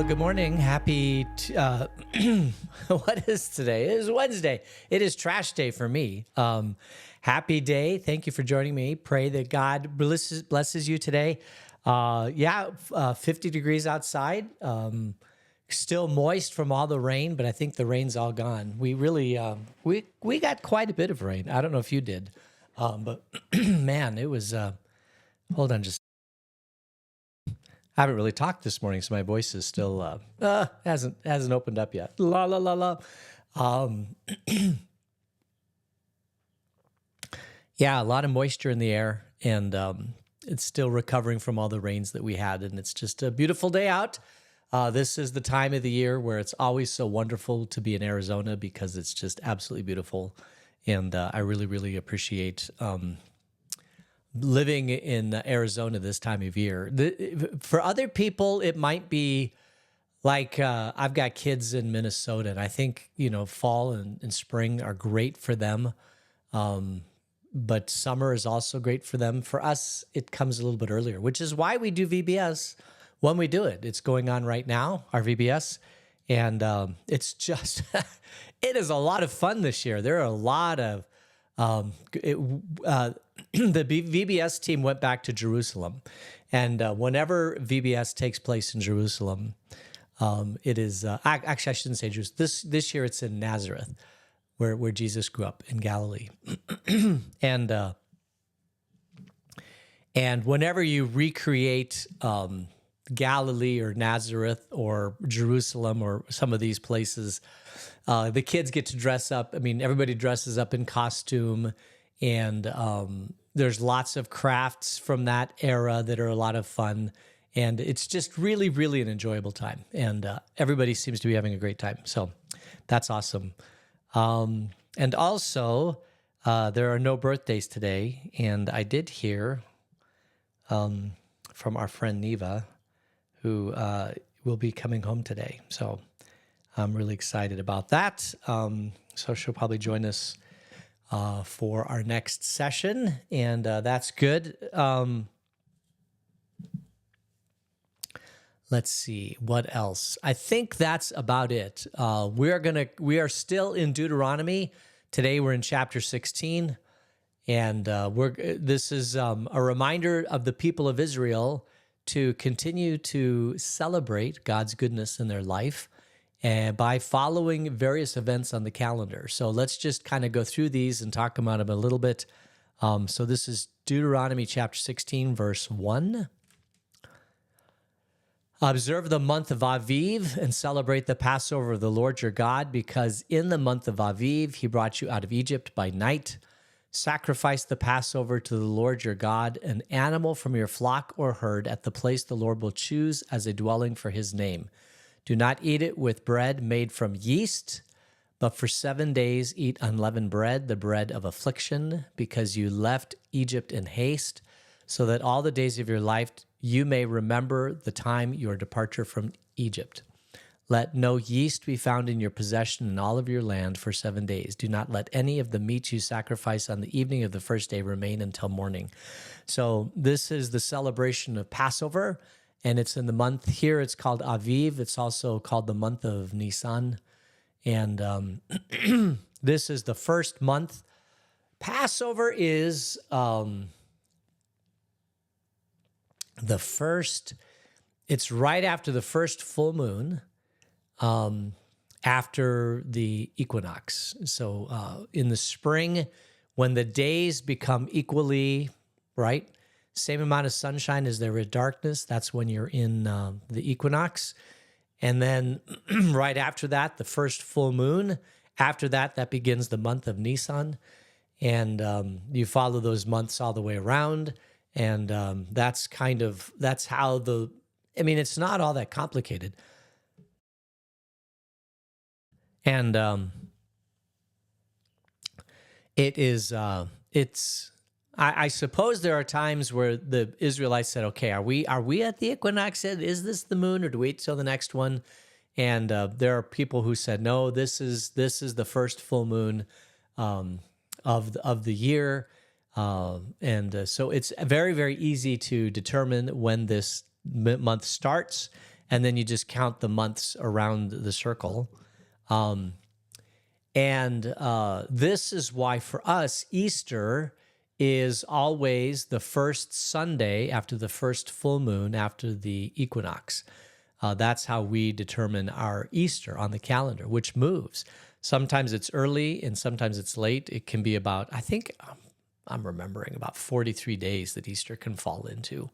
Well, good morning. What is today? It is Wednesday. It is trash day for me. Happy day. Thank you for joining me. Pray that God blesses you today. 50 degrees outside. Still moist from all the rain, but I think the rain's all gone. We really, we got quite a bit of rain. I don't know if you did, but man, it was, hold on just I haven't really talked this morning, so my voice is still hasn't opened up yet. La la la la. Yeah, a lot of moisture in the air, and it's still recovering from all the rains that we had, and it's just a beautiful day out. This is the time of the year where it's always so wonderful to be in Arizona because it's just absolutely beautiful, and I really, really appreciate living in Arizona this time of year. For other people, it might be like I've got kids in Minnesota, and I think, fall and spring are great for them. But summer is also great for them. For us, it comes a little bit earlier, which is why we do VBS when we do it. It's going on right now, our VBS. And it's just, it is a lot of fun this year. There are a lot of, the VBS team went back to Jerusalem, and whenever VBS takes place in Jerusalem, it is actually I shouldn't say Jerusalem. This year it's in Nazareth, where Jesus grew up in Galilee, and whenever you recreate Galilee or Nazareth or Jerusalem or some of these places, the kids get to dress up. I mean, everybody dresses up in costume, and there's lots of crafts from that era that are a lot of fun. And it's just really, really an enjoyable time. And everybody seems to be having a great time. So that's awesome. And also, there are no birthdays today. And I did hear from our friend Neva, who will be coming home today. So I'm really excited about that. So she'll probably join us for our next session, and that's good. Let's see what else. I think that's about it. We are still in Deuteronomy today. We're in chapter 16, and this is a reminder of the people of Israel to continue to celebrate God's goodness in their life and by following various events on the calendar. So let's just kind of go through these and talk about them a little bit. So this is Deuteronomy chapter 16, verse 1. Observe the month of Aviv and celebrate the Passover of the Lord your God, because in the month of Aviv he brought you out of Egypt by night. Sacrifice the Passover to the Lord your God, an animal from your flock or herd at the place the Lord will choose as a dwelling for his name. Do not eat it with bread made from yeast, but for 7 days eat unleavened bread, the bread of affliction, because you left Egypt in haste, so that all the days of your life you may remember the time your departure from Egypt. Let no yeast be found in your possession in all of your land for 7 days. Do not let any of the meat you sacrifice on the evening of the first day remain until morning. So this is the celebration of Passover. And it's in the month here, it's called Aviv. It's also called the month of Nisan. And this is the first month. Passover is it's right after the first full moon, after the equinox. So in the spring, when the days become equally, right? Same amount of sunshine as there is darkness, that's when you're in the equinox. And then right after that, the first full moon. After that, that begins the month of Nisan. And you follow those months all the way around. And that's how it's not all that complicated. And I suppose there are times where the Israelites said, okay, are we at the equinox yet? Is this the moon, or do we wait till the next one? And there are people who said, no, this is the first full moon of the year. So it's very, very easy to determine when this month starts. and then you just count the months around the circle. This is why for us, Easter is always the first Sunday after the first full moon after the equinox. That's how we determine our Easter on the calendar, which moves. Sometimes it's early and sometimes it's late. It can be about, I think I'm remembering, about 43 days that Easter can fall into.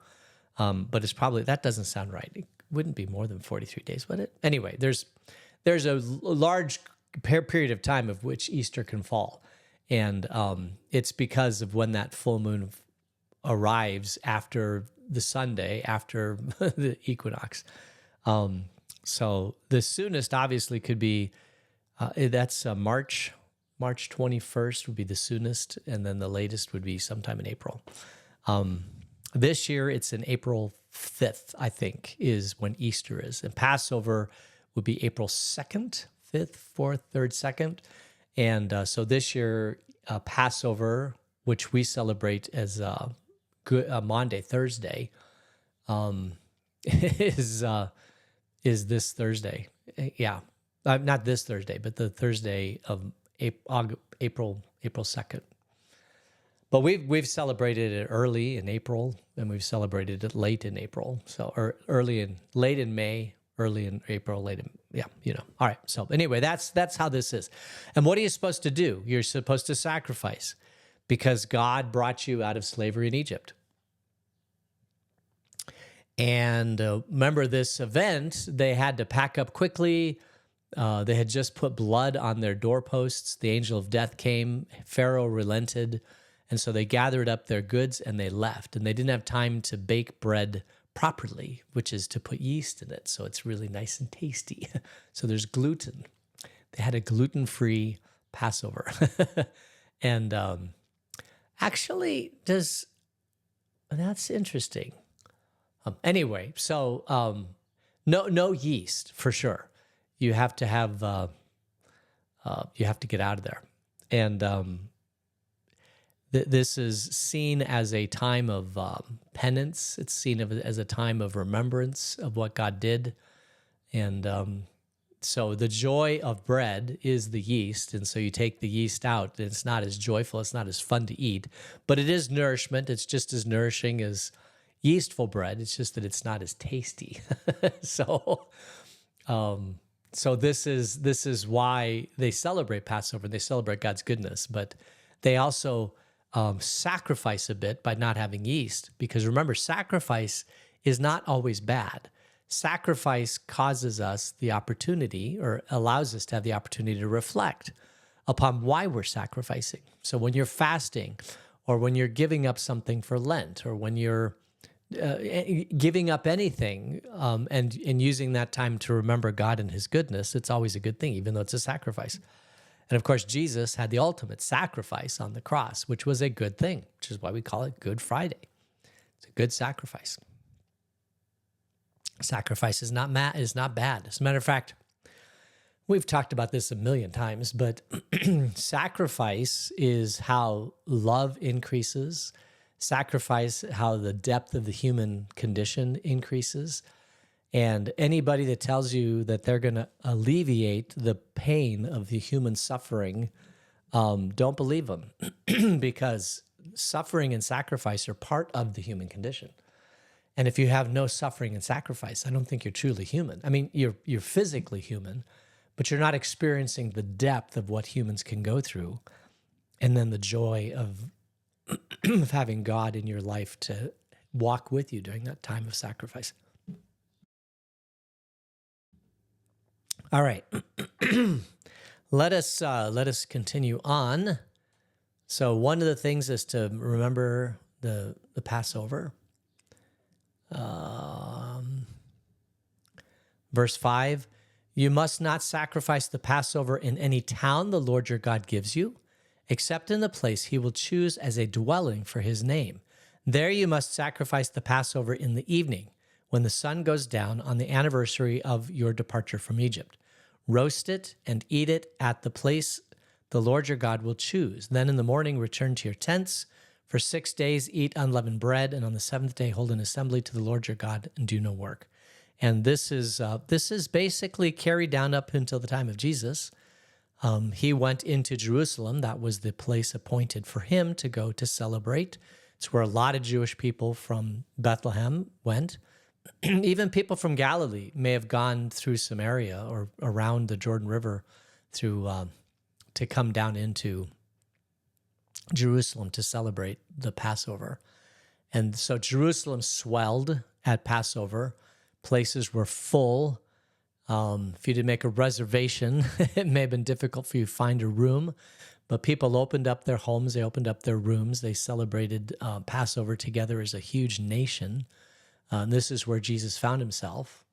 But it's probably, that doesn't sound right. It wouldn't be more than 43 days, would it? Anyway, there's a large period of time of which Easter can fall. And it's because of when that full moon arrives after the Sunday, after the equinox. So the soonest obviously could be, that's March 21st would be the soonest, and then the latest would be sometime in April. This year it's in April 5th, I think, is when Easter is. And Passover would be April 2nd, 5th, 4th, 3rd, 2nd. And so this year, Passover, which we celebrate as Maundy, Thursday, is this Thursday. Yeah, not this Thursday, but the Thursday of April 2nd. But we've celebrated it early in April, and we've celebrated it late in April. So, or late in May, early in April, late in, yeah, All right. So anyway, that's how this is. And what are you supposed to do? You're supposed to sacrifice because God brought you out of slavery in Egypt. And remember this event, they had to pack up quickly. They had just put blood on their doorposts. The angel of death came. Pharaoh relented. And so they gathered up their goods and they left. And they didn't have time to bake bread properly, which is to put yeast in it. So it's really nice and tasty. So there's gluten. They had a gluten-free Passover. And actually, that's interesting. Anyway, so no yeast for sure. You have to have, you have to get out of there. And this is seen as a time of penance. It's seen as a time of remembrance of what God did. And so the joy of bread is the yeast. And so you take the yeast out, and it's not as joyful, it's not as fun to eat, but it is nourishment. It's just as nourishing as yeastful bread. It's just that it's not as tasty. So this is why they celebrate Passover. They celebrate God's goodness, but they also sacrifice a bit by not having yeast, because remember, sacrifice is not always bad. Sacrifice causes us the opportunity, or allows us to have the opportunity to reflect upon why we're sacrificing. So when you're fasting, or when you're giving up something for Lent, or when you're giving up anything and using that time to remember God and his goodness, it's always a good thing, even though it's a sacrifice. And of course, Jesus had the ultimate sacrifice on the cross, which was a good thing, which is why we call it Good Friday. It's a good sacrifice. Sacrifice is not bad. As a matter of fact, we've talked about this a million times, but sacrifice is how love increases. Sacrifice, how the depth of the human condition increases. And anybody that tells you that they're going to alleviate the pain of the human suffering, don't believe them, because suffering and sacrifice are part of the human condition. And if you have no suffering and sacrifice, I don't think you're truly human. I mean, you're physically human, but you're not experiencing the depth of what humans can go through, and then the joy of having God in your life to walk with you during that time of sacrifice. All right, let us continue on. So one of the things is to remember the Passover. Verse 5, you must not sacrifice the Passover in any town the Lord your God gives you, except in the place he will choose as a dwelling for his name. There you must sacrifice the Passover in the evening, when the sun goes down on the anniversary of your departure from Egypt. Roast it and eat it at the place the Lord your God will choose. Then in the morning return to your tents. For 6 days eat unleavened bread, and on the seventh day hold an assembly to the Lord your God and do no work. And this is basically carried down up until the time of Jesus. He went into Jerusalem. That was the place appointed for him to go to celebrate. It's where a lot of Jewish people from Bethlehem went. Even people from Galilee may have gone through Samaria or around the Jordan River through to come down into Jerusalem to celebrate the Passover. And so Jerusalem swelled at Passover. Places were full. If you did make a reservation, it may have been difficult for you to find a room, but people opened up their homes, they opened up their rooms, they celebrated Passover together as a huge nation. And this is where Jesus found himself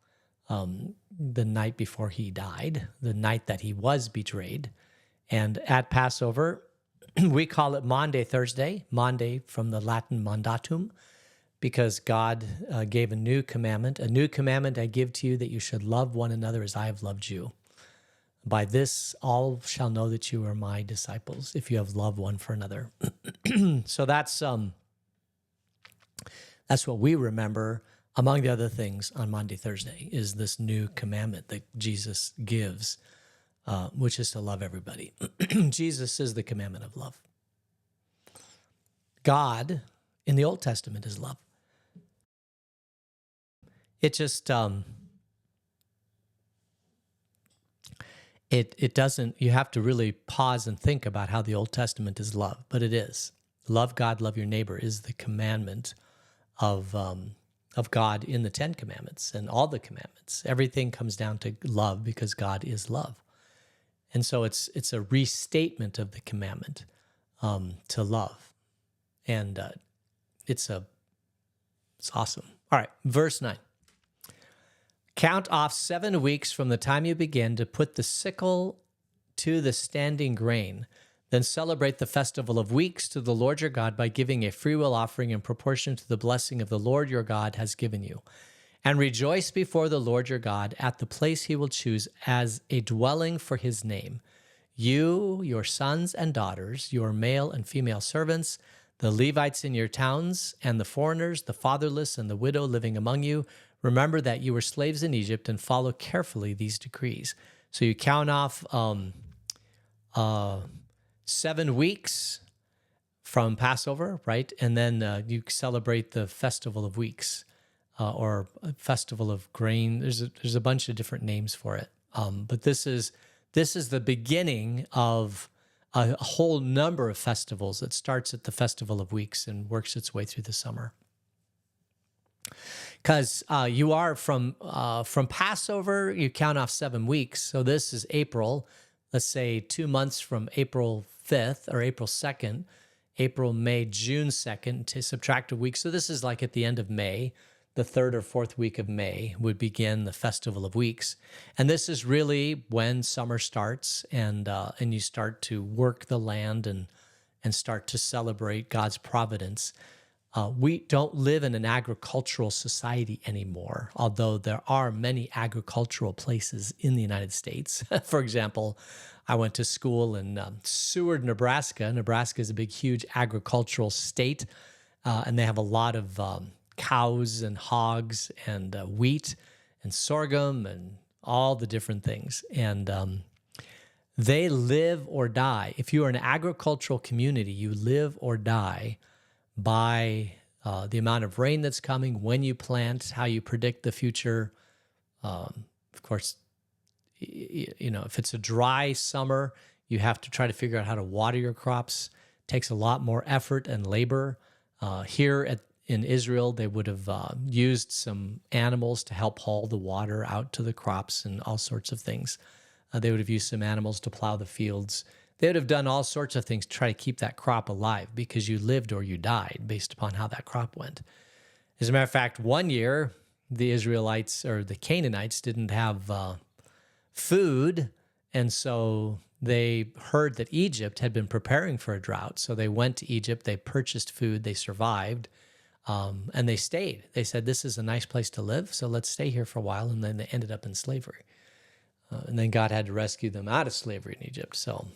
the night before he died, the night that he was betrayed. And at Passover, we call it Maundy Thursday, Maundy from the Latin mandatum, because God gave a new commandment. A new commandment I give to you, that you should love one another as I have loved you. By this, all shall know that you are my disciples, if you have love one for another. So that's what we remember, among the other things, on Maundy Thursday, is this new commandment that Jesus gives, which is to love everybody. Jesus is the commandment of love. God, in the Old Testament, is love. It just, it doesn't, you have to really pause and think about how the Old Testament is love, but it is. Love God, love your neighbor is the commandment of God in the Ten Commandments and all the commandments. Everything comes down to love because God is love. And so it's a restatement of the commandment to love. And it's awesome. All right, verse 9. Count off 7 weeks from the time you begin to put the sickle to the standing grain. Then celebrate the festival of weeks to the Lord your God by giving a freewill offering in proportion to the blessing of the Lord your God has given you. And rejoice before the Lord your God at the place he will choose as a dwelling for his name. You, your sons and daughters, your male and female servants, the Levites in your towns, and the foreigners, the fatherless, and the widow living among you, remember that you were slaves in Egypt, and follow carefully these decrees. So you count off 7 weeks from Passover, right? And then you celebrate the Festival of Weeks or Festival of Grain. There's a bunch of different names for it. But this is the beginning of a whole number of festivals that starts at the Festival of Weeks and works its way through the summer. Because you are from Passover, you count off 7 weeks. So this is April, let's say 2 months from April 5th or April 2nd, April, May, June 2nd, to subtract a week. So this is like at the end of May, the 3rd or 4th week of May would begin the Festival of Weeks. And this is really when summer starts and you start to work the land and start to celebrate God's providence. We don't live in an agricultural society anymore, although there are many agricultural places in the United States. For example, I went to school in Seward, Nebraska. Nebraska is a big, huge agricultural state, and they have a lot of cows and hogs and wheat and sorghum and all the different things. And they live or die. If you are an agricultural community, you live or die by the amount of rain that's coming, when you plant, how you predict the future. Of course, if it's a dry summer, you have to try to figure out how to water your crops. It takes a lot more effort and labor. Here in Israel, they would have used some animals to help haul the water out to the crops and all sorts of things. They would have used some animals to plow the fields. They would have done all sorts of things to try to keep that crop alive because you lived or you died based upon how that crop went. As a matter of fact, one year, the Israelites or the Canaanites didn't have food, and so they heard that Egypt had been preparing for a drought. So they went to Egypt, they purchased food, they survived, and they stayed. They said, this is a nice place to live, so let's stay here for a while, and then they ended up in slavery. And then God had to rescue them out of slavery in Egypt. So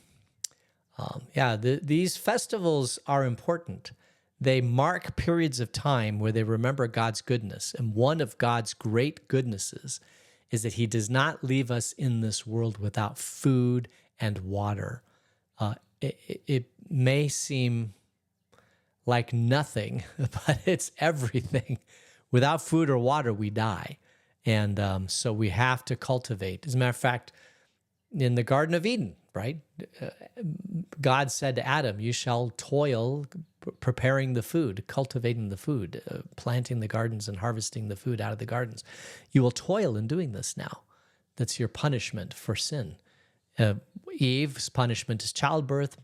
these festivals are important. they mark periods of time where they remember God's goodness. And one of God's great goodnesses is that he does not leave us in this world without food and water. It may seem like nothing, but it's everything. Without food or water, we die. And so we have to cultivate. As a matter of fact, in the Garden of Eden, right? God said to Adam, you shall toil preparing the food, cultivating the food, planting the gardens and harvesting the food out of the gardens. You will toil in doing this now. That's your punishment for sin. Eve's punishment is childbirth.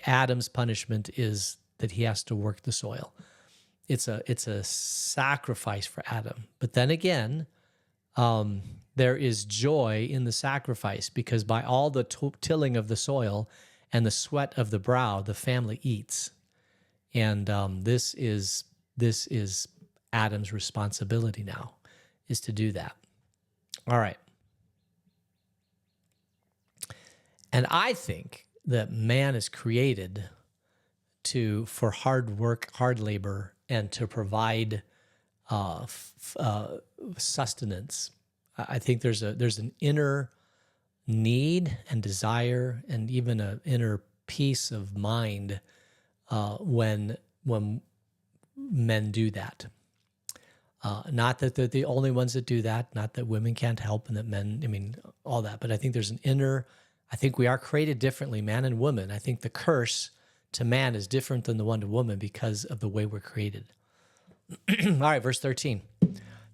Adam's punishment is that he has to work the soil. It's a sacrifice for Adam. But then again, there is joy in the sacrifice, because by all the tilling of the soil and the sweat of the brow, the family eats. And this is Adam's responsibility now, is to do that. All right. And I think that man is created for hard work, hard labor, and to provide sustenance. I think there's an inner need and desire, and even an inner peace of mind when men do that. Not that they're the only ones that do that, not that women can't help and that men, all that, but I think there's I think we are created differently, man and woman. I think the curse to man is different than the one to woman because of the way we're created. All right, verse 13.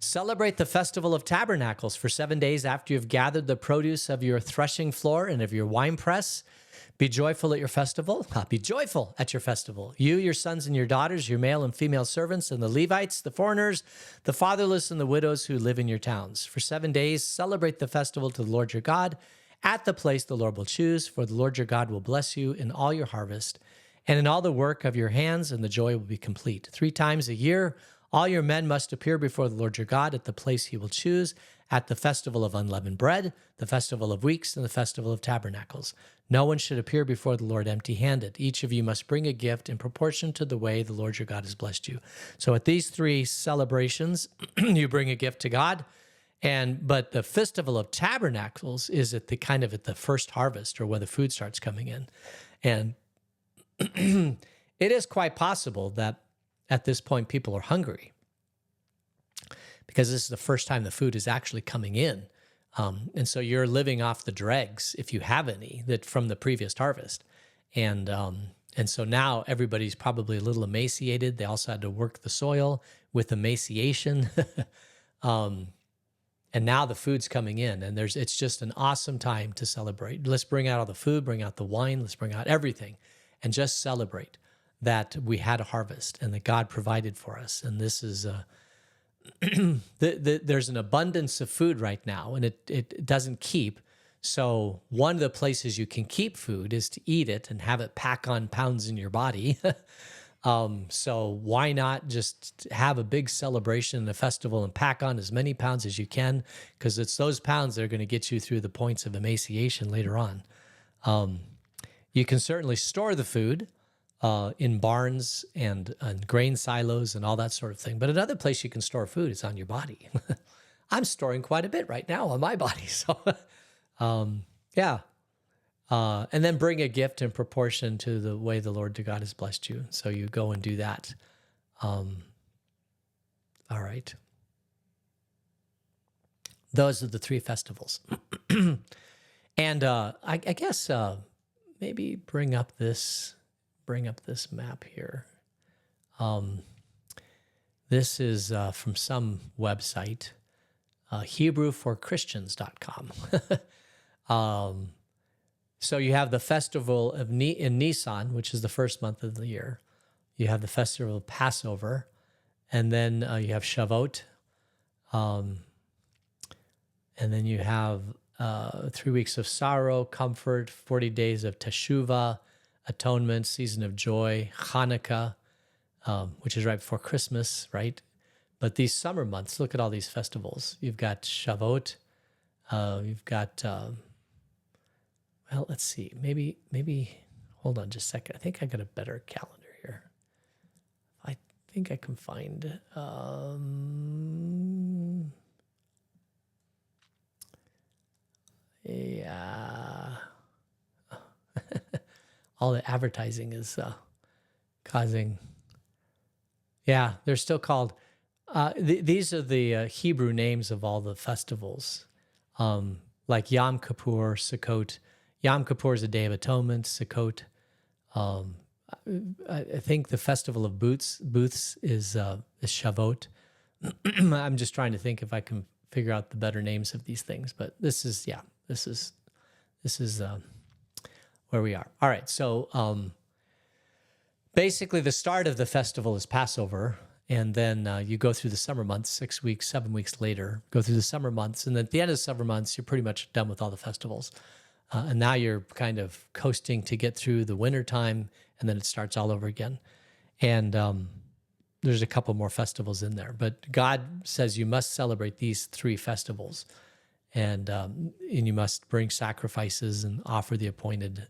Celebrate the festival of tabernacles for 7 days after you've gathered the produce of your threshing floor and of your winepress. Be joyful at your festival. Be joyful at your festival. You, your sons and your daughters, your male and female servants, and the Levites, the foreigners, the fatherless, and the widows who live in your towns. For 7 days, celebrate the festival to the Lord your God at the place the Lord will choose, for the Lord your God will bless you in all your harvest and in all the work of your hands, and the joy will be complete. 3 times a year, all your men must appear before the Lord your God at the place he will choose, at the festival of unleavened bread, the festival of weeks, and the festival of tabernacles. No one should appear before the Lord empty-handed. Each of you must bring a gift in proportion to the way the Lord your God has blessed you. So at these 3 celebrations, you bring a gift to God. But the festival of tabernacles is at the first harvest, or when the food starts coming in. And it is quite possible that at this point people are hungry, because this is the first time the food is actually coming in. And so you're living off the dregs, if you have any, that from the previous harvest. And so now everybody's probably a little emaciated. They also had to work the soil with emaciation. And now the food's coming in, and it's just an awesome time to celebrate. Let's bring out all the food, bring out the wine, let's bring out everything, and just celebrate that we had a harvest and that God provided for us. And this is there's an abundance of food right now, and it doesn't keep. So one of the places you can keep food is to eat it and have it pack on pounds in your body. So why not just have a big celebration and a festival and pack on as many pounds as you can, because it's those pounds that are going to get you through the points of emaciation later on. You can certainly store the food in barns and grain silos and all that sort of thing. But another place you can store food is on your body. I'm storing quite a bit right now on my body. So, yeah. And then bring a gift in proportion to the way the Lord God has blessed you. So you go and do that. All right. Those are the 3 festivals. And I guess maybe bring up this map here. This is from some website, HebrewForChristians.com. So you have the festival in Nisan, which is the first month of the year. You have the festival of Passover, and then you have Shavuot, and then you have 3 weeks of sorrow, comfort, 40 days of Teshuvah, atonement, season of joy, Hanukkah, which is right before Christmas, right? But these summer months, look at all these festivals. You've got Shavuot, you've got... well, let's see. Maybe. Hold on just a second. I think I got a better calendar here. think I can find. Yeah. All the advertising is causing. Yeah, they're still called. These are the Hebrew names of all the festivals, like Yom Kippur, Sukkot. Yom Kippur is a Day of Atonement. Sukkot. I think the Festival of Booths is Shavuot. I'm just trying to think if I can figure out the better names of these things, but this is where we are. All right, so basically the start of the festival is Passover, and then you go through the summer months, 6 weeks, 7 weeks later, go through the summer months, and then at the end of the summer months, you're pretty much done with all the festivals. And now you're kind of coasting to get through the winter time, and then it starts all over again. And there's a couple more festivals in there, but God says you must celebrate these 3 festivals, and you must bring sacrifices and offer the appointed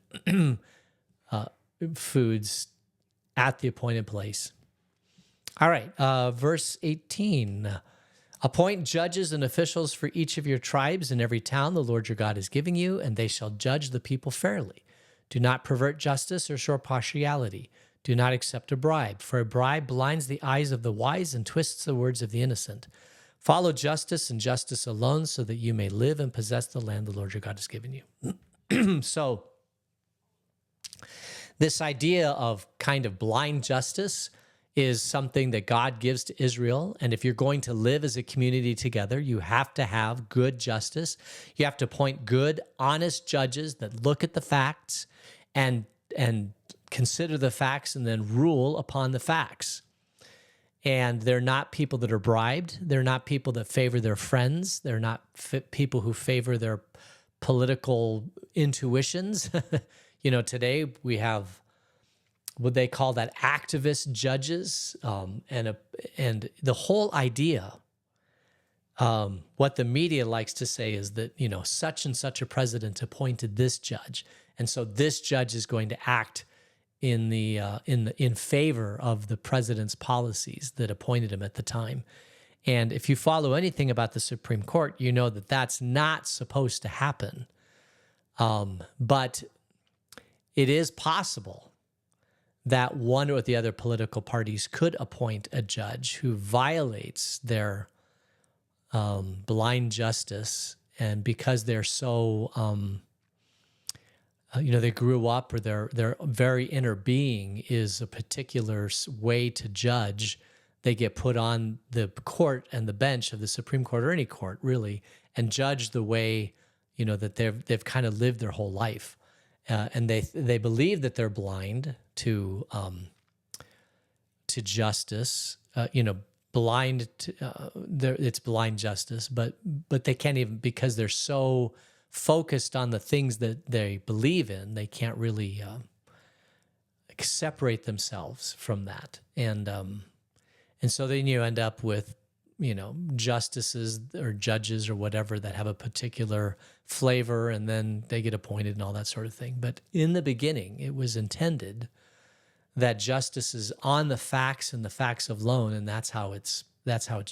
foods at the appointed place. All right, verse 18. Appoint judges and officials for each of your tribes in every town the Lord your God is giving you, and they shall judge the people fairly. Do not pervert justice or show partiality. Do not accept a bribe, for a bribe blinds the eyes of the wise and twists the words of the innocent. Follow justice and justice alone, so that you may live and possess the land the Lord your God has given you. So, this idea of kind of blind justice is something that God gives to Israel. And if you're going to live as a community together, you have to have good justice. You have to appoint good, honest judges that look at the facts and consider the facts and then rule upon the facts. And they're not people that are bribed. They're not people that favor their friends. They're not people who favor their political intuitions. Today we have what they call that activist judges, and the whole idea, what the media likes to say is that, such and such a president appointed this judge, and so this judge is going to act in favor of the president's policies that appointed him at the time. And if you follow anything about the Supreme Court, you know that that's not supposed to happen. But it is possible that one or the other political parties could appoint a judge who violates their blind justice, and because they're so, they grew up, or their very inner being is a particular way to judge, they get put on the court and the bench of the Supreme Court, or any court really, and judge the way that they've kind of lived their whole life. And they believe that they're blind to justice, blind to, it's blind justice, but they can't even, because they're so focused on the things that they believe in, they can't really separate themselves from that, and so then you end up with justices or judges or whatever that have a particular flavor, and then they get appointed and all that sort of thing. But in the beginning, it was intended that justice is on the facts and the facts alone, and that's how it's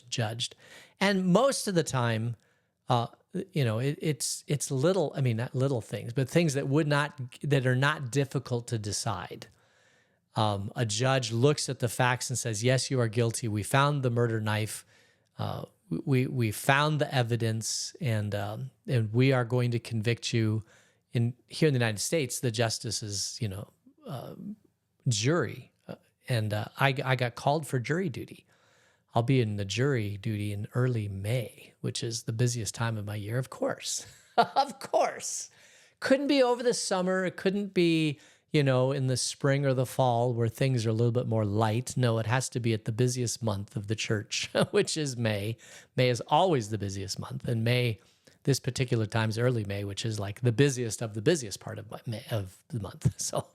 judged. And most of the time, it's little, not little things, but things that are not difficult to decide. A judge looks at the facts and says, yes, you are guilty. We found the murder knife. We found the evidence, and we are going to convict you. Here in the United States, the justice is, jury. And I got called for jury duty. I'll be in the jury duty in early May, which is the busiest time of my year, of course. Of course. Couldn't be over the summer. It couldn't be, in the spring or the fall where things are a little bit more light. No, it has to be at the busiest month of the church, which is May. May is always the busiest month. And May, this particular time is early May, which is like the busiest of the busiest part of May, of the month. So,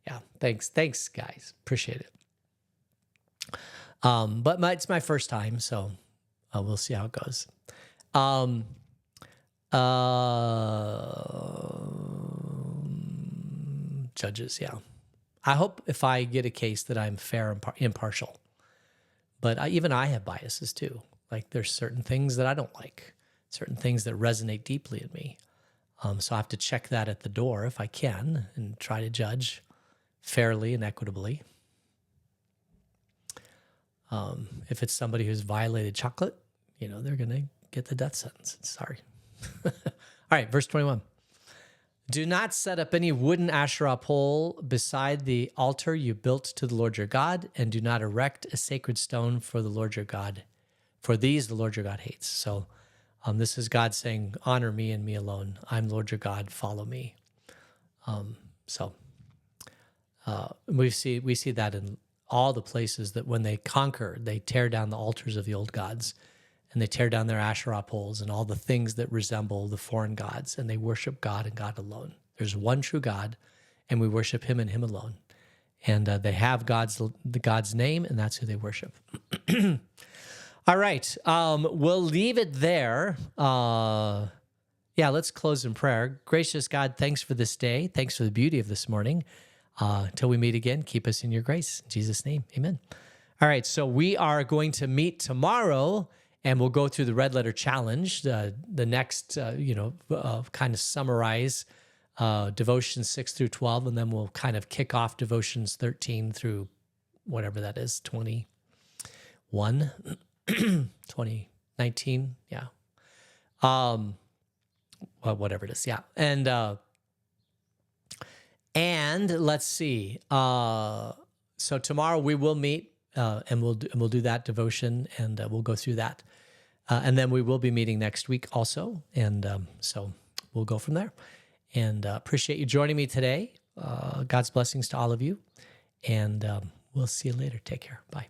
yeah, thanks, guys. Appreciate it. But it's my first time, so we'll see how it goes. Judges, yeah. I hope if I get a case that I'm fair and impartial. But even I have biases too. Like there's certain things that I don't like, certain things that resonate deeply in me. So I have to check that at the door if I can and try to judge fairly and equitably. If it's somebody who's violated chocolate, they're going to get the death sentence. Sorry. All right, verse 21. Do not set up any wooden Asherah pole beside the altar you built to the Lord your God, and do not erect a sacred stone for the Lord your God. For these the Lord your God hates. So this is God saying, honor me and me alone. I'm Lord your God, follow me. We see that in all the places that when they conquer, they tear down the altars of the old gods, and they tear down their Asherah poles and all the things that resemble the foreign gods, and they worship God and God alone. There's one true God, and we worship him and him alone. And they have the God's name, and that's who they worship. All right, we'll leave it there. Let's close in prayer. Gracious God, thanks for this day. Thanks for the beauty of this morning. Until we meet again, keep us in your grace. In Jesus' name, amen. All right, so we are going to meet tomorrow, and we'll go through the red letter challenge, the next, kind of summarize devotions 6 through 12, and then we'll kind of kick off devotions 13 through whatever that is, 21, 2019, yeah. Whatever it is, yeah. And let's see. So tomorrow we will meet, and we'll do that devotion, and we'll go through that. And then we will be meeting next week also, and so we'll go from there. And appreciate you joining me today. God's blessings to all of you, and we'll see you later. Take care. Bye.